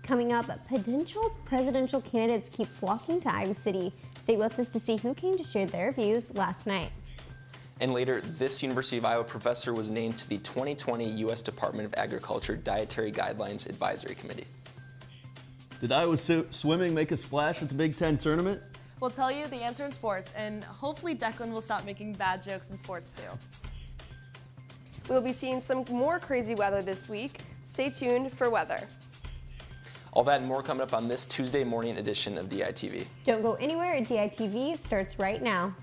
Coming up, potential presidential candidates keep flocking to Iowa City. Stay with us to see who came to share their views last night. And later, this University of Iowa professor was named to the 2020 U.S. Department of Agriculture Dietary Guidelines Advisory Committee. Did Iowa swimming make a splash at the Big Ten tournament? We'll tell you the answer in sports, and hopefully Declan will stop making bad jokes in sports too. We'll be seeing some more crazy weather this week. Stay tuned for weather. All that and more coming up on this Tuesday morning edition of DITV. Don't go anywhere. DITV starts right now.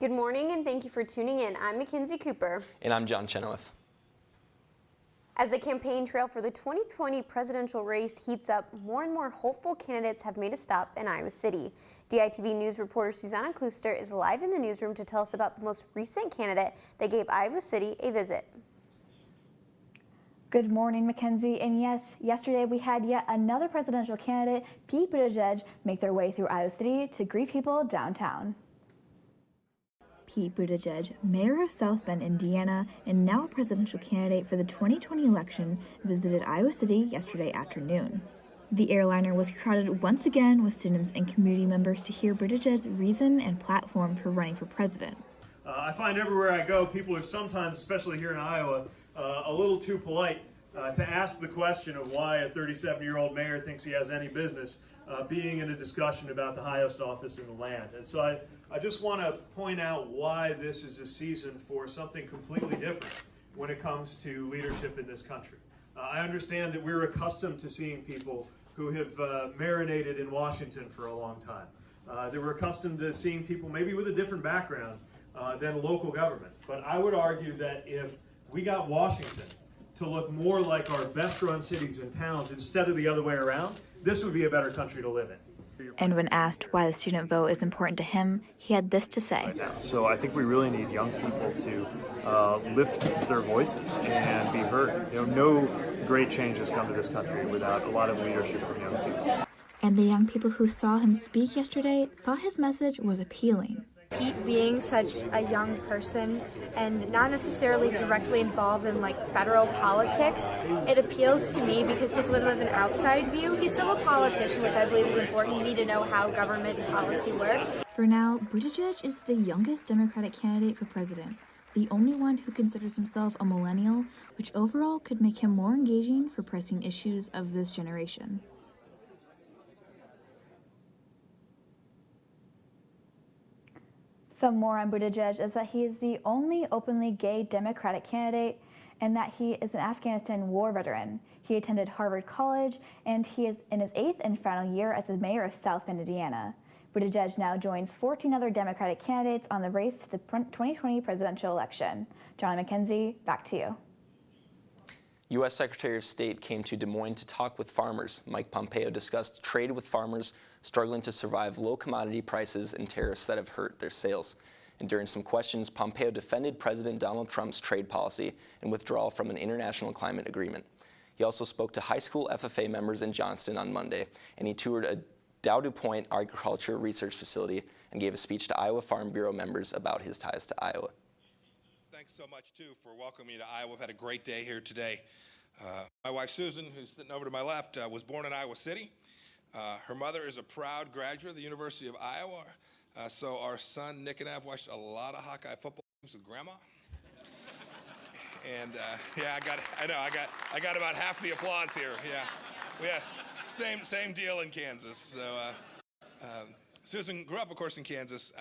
Good morning and thank you for tuning in. I'm Mackenzie Cooper. And I'm John Chenoweth. As the campaign trail for the 2020 presidential race heats up, more and more hopeful candidates have made a stop in Iowa City. DITV News reporter Susanna Kluster is live in the newsroom to tell us about the most recent candidate that gave Iowa City a visit. Good morning, Mackenzie. And yes, yesterday we had yet another presidential candidate, Pete Buttigieg, make their way through Iowa City to greet people downtown. Pete Buttigieg, mayor of South Bend, Indiana, and now a presidential candidate for the 2020 election, visited Iowa City yesterday afternoon. The airliner was crowded once again with students and community members to hear Buttigieg's reason and platform for running for president. I find everywhere I go, people are sometimes, especially here in Iowa, a little too polite to ask the question of why a 37-year-old mayor thinks he has any business being in a discussion about the highest office in the land. And so I just want to point out why this is a season for something completely different when it comes to leadership in this country. I understand that we're accustomed to seeing people who have marinated in Washington for a long time. That we're accustomed to seeing people maybe with a different background than local government. But I would argue that if we got Washington to look more like our best-run cities and towns instead of the other way around, this would be a better country to live in. And when asked why the student vote is important to him, he had this to say. So I think we really need young people to lift their voices and be heard. No great change has come to this country without a lot of leadership from young people. And the young people who saw him speak yesterday thought his message was appealing. Pete being such a young person and not necessarily directly involved in federal politics, it appeals to me because he's a little bit of an outside view. He's still a politician, which I believe is important. You need to know how government and policy works. For now, Buttigieg is the youngest Democratic candidate for president, the only one who considers himself a millennial, which overall could make him more engaging for pressing issues of this generation. Some more on Buttigieg is that he is the only openly gay Democratic candidate and that he is an Afghanistan war veteran. He attended Harvard College and he is in his 8th and final year as the mayor of South Bend, Indiana. Buttigieg now joins 14 other Democratic candidates on the race to the 2020 presidential election. John McKenzie, back to you. U.S. Secretary of State came to Des Moines to talk with farmers. Mike Pompeo discussed trade with farmers struggling to survive low commodity prices and tariffs that have hurt their sales. And during some questions, Pompeo defended President Donald Trump's trade policy and withdrawal from an international climate agreement. He also spoke to high school FFA members in Johnston on Monday, and he toured a Dow DuPont agriculture research facility and gave a speech to Iowa Farm Bureau members about his ties to Iowa. Thanks so much, too, for welcoming me to Iowa. We've had a great day here today. My wife, Susan, who's sitting over to my left, was born in Iowa City. Her mother is a proud graduate of the University of Iowa. So our son, Nick, and I have watched a lot of Hawkeye football games with Grandma. And yeah, I got about half the applause here. Yeah, same deal in Kansas. So Susan grew up, of course, in Kansas,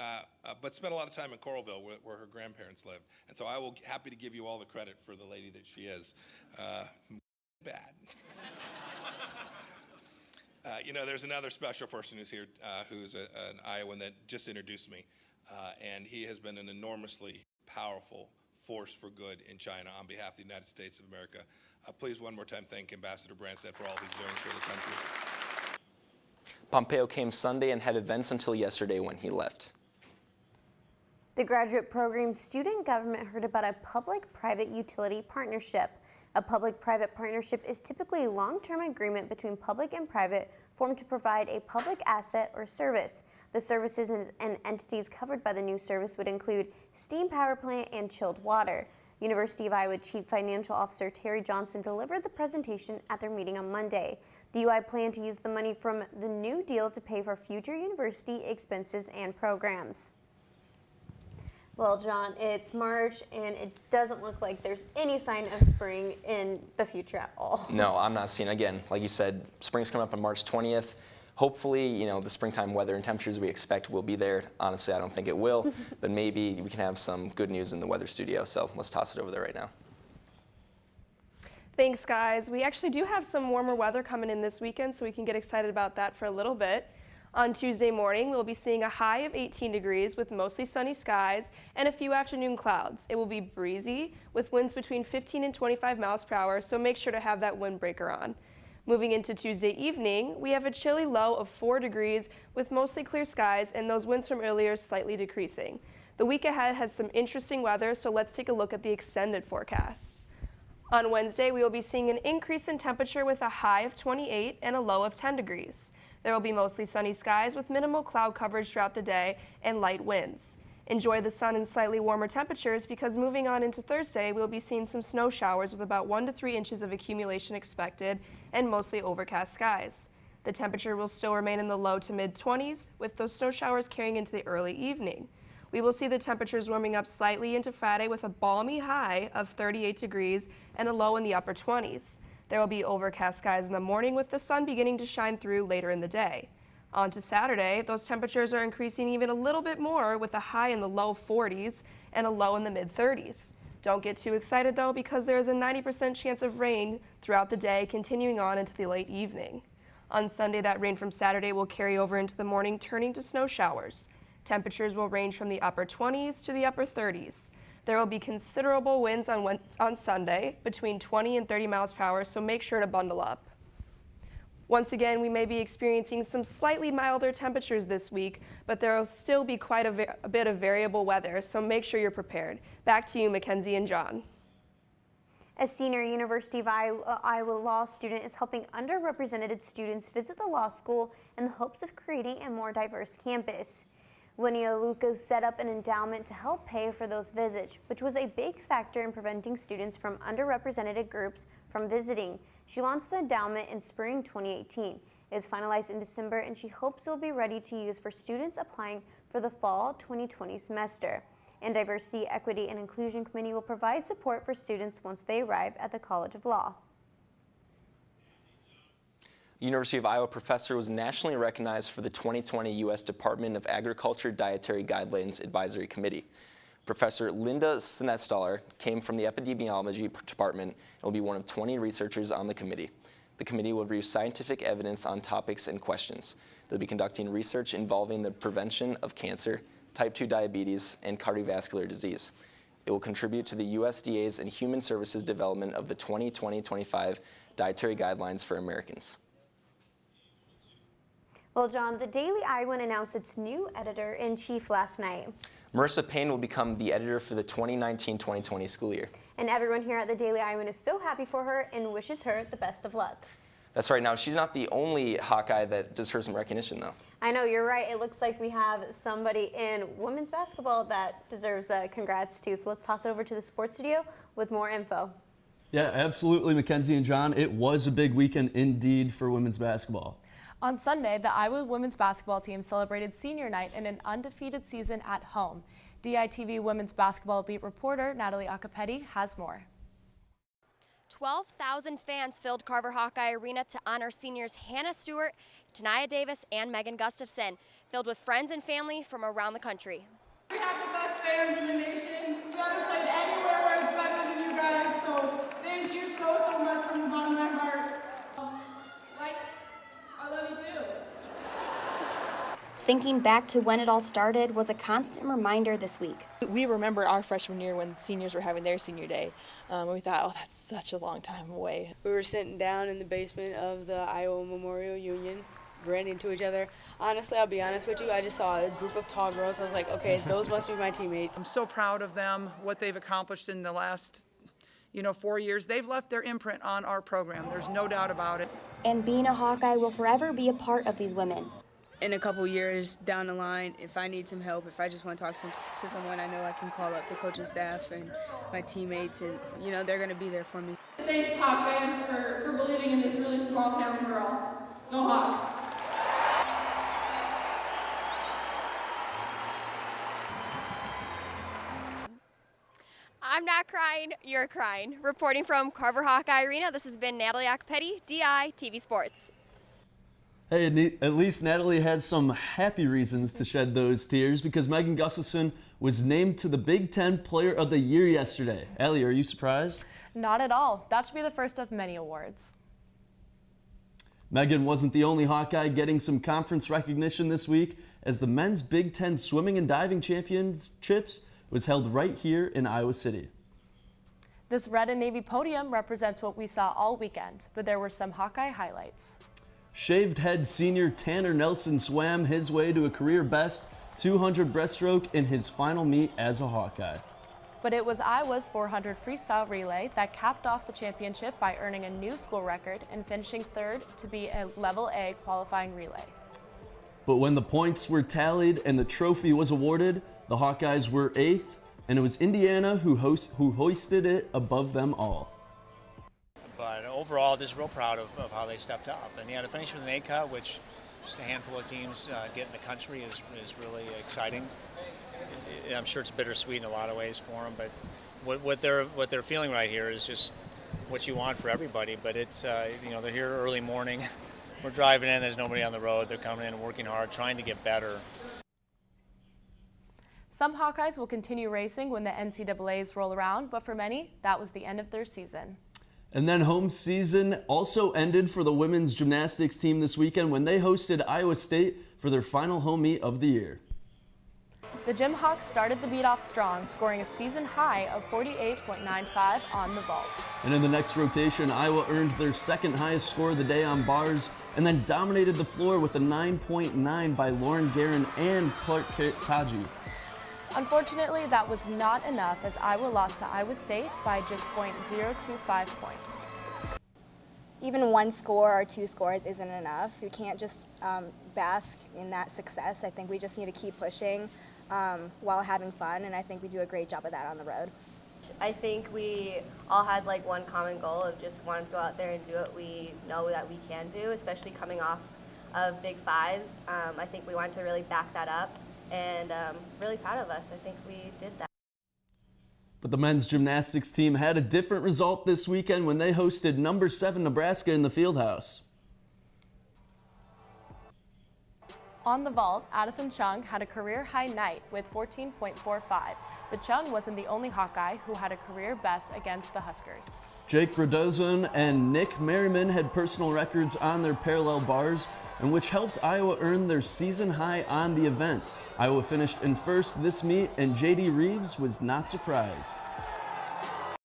but spent a lot of time in Coralville, where her grandparents lived. And so I will happy to give you all the credit for the lady that she is. Bad. There's another special person who's here, who's an Iowan that just introduced me, and he has been an enormously powerful force for good in China on behalf of the United States of America. Please, one more time, thank Ambassador Branstad for all he's doing for the country. Pompeo came Sunday and had events until yesterday when he left. The graduate program student government heard about a public-private utility partnership. A public-private partnership is typically a long-term agreement between public and private formed to provide a public asset or service. The services and entities covered by the new service would include steam power plant and chilled water. University of Iowa Chief Financial Officer Terry Johnson delivered the presentation at their meeting on Monday. The UI planned to use the money from the new deal to pay for future university expenses and programs. Well, John, it's March, and it doesn't look like there's any sign of spring in the future at all. No, I'm not seeing, again, like you said, spring's coming up on March 20th. Hopefully, the springtime weather and temperatures we expect will be there. Honestly, I don't think it will, but maybe we can have some good news in the weather studio, so let's toss it over there right now. Thanks, guys. We actually do have some warmer weather coming in this weekend, so we can get excited about that for a little bit. On Tuesday morning, we'll be seeing a high of 18 degrees with mostly sunny skies and a few afternoon clouds. It will be breezy with winds between 15 and 25 miles per hour, so make sure to have that windbreaker on. Moving into Tuesday evening, we have a chilly low of 4 degrees with mostly clear skies and those winds from earlier slightly decreasing. The week ahead has some interesting weather, so let's take a look at the extended forecast. On Wednesday, we will be seeing an increase in temperature with a high of 28 and a low of 10 degrees. There will be mostly sunny skies with minimal cloud coverage throughout the day and light winds. Enjoy the sun and slightly warmer temperatures because moving on into Thursday, we'll be seeing some snow showers with about 1 to 3 inches of accumulation expected and mostly overcast skies. The temperature will still remain in the low to mid-20s with those snow showers carrying into the early evening. We will see the temperatures warming up slightly into Friday with a balmy high of 38 degrees and a low in the upper 20s. There will be overcast skies in the morning with the sun beginning to shine through later in the day. On to Saturday, those temperatures are increasing even a little bit more with a high in the low 40s and a low in the mid-30s. Don't get too excited though because there is a 90% chance of rain throughout the day continuing on into the late evening. On Sunday, that rain from Saturday will carry over into the morning, turning to snow showers. Temperatures will range from the upper 20s to the upper 30s. There will be considerable winds on Sunday, between 20 and 30 miles per hour, so make sure to bundle up. Once again, we may be experiencing some slightly milder temperatures this week, but there will still be quite a bit of variable weather, so make sure you're prepared. Back to you, Mackenzie and John. A senior University of Iowa law student is helping underrepresented students visit the law school in the hopes of creating a more diverse campus. Winnie Aluko set up an endowment to help pay for those visits, which was a big factor in preventing students from underrepresented groups from visiting. She launched the endowment in spring 2018. It is finalized in December, and she hopes it will be ready to use for students applying for the fall 2020 semester. And Diversity, Equity, and Inclusion Committee will provide support for students once they arrive at the College of Law. University of Iowa professor was nationally recognized for the 2020 U.S. Department of Agriculture Dietary Guidelines Advisory Committee. Professor Linda Snetstaller came from the Epidemiology Department and will be one of 20 researchers on the committee. The committee will review scientific evidence on topics and questions. They'll be conducting research involving the prevention of cancer, type 2 diabetes, and cardiovascular disease. It will contribute to the USDA's and Human Services development of the 2020-25 Dietary Guidelines for Americans. Well, John, the Daily Iowan announced its new editor-in-chief last night. Marissa Payne will become the editor for the 2019-2020 school year. And everyone here at the Daily Iowan is so happy for her and wishes her the best of luck. That's right. Now, she's not the only Hawkeye that deserves some recognition, though. I know, you're right. It looks like we have somebody in women's basketball that deserves congrats, too. So let's toss it over to the sports studio with more info. Yeah, absolutely, Mackenzie and John. It was a big weekend indeed for women's basketball. On Sunday, the Iowa women's basketball team celebrated senior night in an undefeated season at home. DITV women's basketball beat reporter Natalie Acapeti has more. 12,000 fans filled Carver Hawkeye Arena to honor seniors Hannah Stewart, Tania Davis, and Megan Gustafson, filled with friends and family from around the country. We have the best fans in the nation. We haven't played anywhere where it's better than you guys, so thank you so much from the bottom of my heart. I love you too. Thinking back to when it all started was a constant reminder this week. We remember our freshman year when seniors were having their senior day. We thought, oh, that's such a long time away. We were sitting down in the basement of the Iowa Memorial Union, ran into each other. Honestly, I'll be honest with you, I just saw a group of tall girls. I was like, okay, those must be my teammates. I'm so proud of them, what they've accomplished in the last 4 years. They've left their imprint on our program. There's no doubt about it. And being a Hawkeye will forever be a part of these women. In a couple years down the line, if I need some help, if I just want to talk to someone, I know I can call up the coaching staff and my teammates, and they're going to be there for me. Thanks, Hawk fans, for believing in this really small town girl. Go Hawks! I'm not crying, you're crying. Reporting from Carver Hawkeye Arena, this has been Natalie Acapeti, DITV Sports. Hey, at least Natalie had some happy reasons to shed those tears because Megan Gustafson was named to the Big Ten Player of the Year yesterday. Allie, are you surprised? Not at all. That should be the first of many awards. Megan wasn't the only Hawkeye getting some conference recognition this week, as the men's Big Ten Swimming and Diving Championships was held right here in Iowa City. This red and navy podium represents what we saw all weekend, but there were some Hawkeye highlights. Shaved head senior Tanner Nelson swam his way to a career best 200 breaststroke in his final meet as a Hawkeye. But it was Iowa's 400 freestyle relay that capped off the championship by earning a new school record and finishing third to be a level A qualifying relay. But when the points were tallied and the trophy was awarded, the Hawkeyes were 8th, and it was Indiana who hoisted it above them all. But overall, just real proud of how they stepped up. And to finish with an A cut, which just a handful of teams get in the country, is really exciting. I'm sure it's bittersweet in a lot of ways for them, but what they're feeling right here is just what you want for everybody. But it's they're here early morning. We're driving in. There's nobody on the road. They're coming in and working hard, trying to get better. Some Hawkeyes will continue racing when the NCAAs roll around, but for many, that was the end of their season. And then home season also ended for the women's gymnastics team this weekend when they hosted Iowa State for their final home meet of the year. The Gym Hawks started the beat off strong, scoring a season high of 48.95 on the vault. And in the next rotation, Iowa earned their second highest score of the day on bars and then dominated the floor with a 9.9 by Lauren Guerin and Clark Kaji. Unfortunately, that was not enough as Iowa lost to Iowa State by just .025 points. Even one score or two scores isn't enough. We can't just bask in that success. I think we just need to keep pushing while having fun, and I think we do a great job of that on the road. I think we all had one common goal of just wanting to go out there and do what we know that we can do, especially coming off of Big Fives. I think we wanted to really back that up, and really proud of us. I think we did that. But the men's gymnastics team had a different result this weekend when they hosted number 7 Nebraska in the Fieldhouse. On the vault, Addison Chung had a career-high night with 14.45, but Chung wasn't the only Hawkeye who had a career best against the Huskers. Jake Brodozan and Nick Merriman had personal records on their parallel bars, and which helped Iowa earn their season high on the event. Iowa finished in first this meet, and J.D. Reeves was not surprised.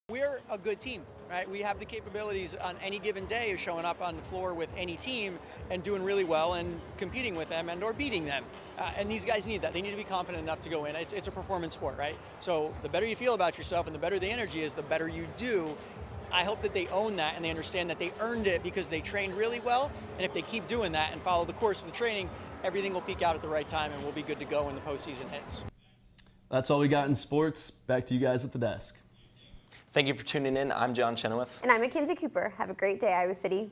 We're a good team, right? We have the capabilities on any given day of showing up on the floor with any team and doing really well and competing with them and or beating them. And these guys need that. They need to be confident enough to go in. It's a performance sport, right? So the better you feel about yourself and the better the energy is, the better you do. I hope that they own that and they understand that they earned it because they trained really well. And if they keep doing that and follow the course of the training, everything will peak out at the right time and we'll be good to go when the postseason hits. That's all we got in sports. Back to you guys at the desk. Thank you for tuning in. I'm John Chenoweth. And I'm Mackenzie Cooper. Have a great day, Iowa City.